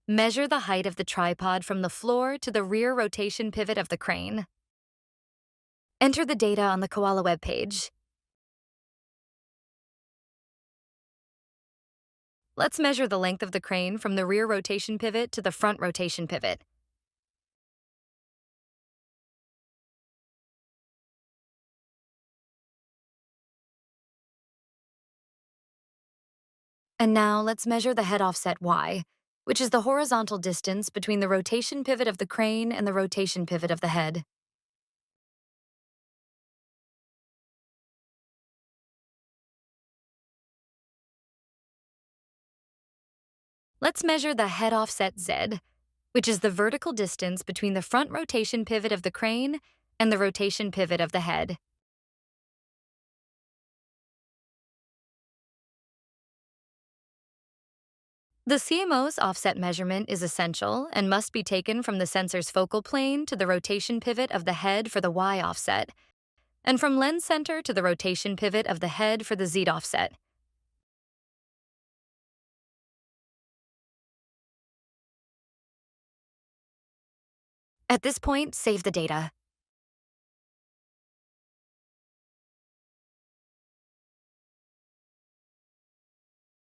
Measure the height of the tripod from the floor to the rear rotation pivot of the crane. Enter the data on the Koala webpage. Let's measure the length of the crane from the rear rotation pivot to the front rotation pivot. And now let's measure the head offset Y, which is the horizontal distance between the rotation pivot of the crane and the rotation pivot of the head. Let's measure the head offset Z, which is the vertical distance between the front rotation pivot of the crane and the rotation pivot of the head. The CMO's offset measurement is essential and must be taken from the sensor's focal plane to the rotation pivot of the head for the Y offset, and from lens center to the rotation pivot of the head for the Z offset. At this point, save the data.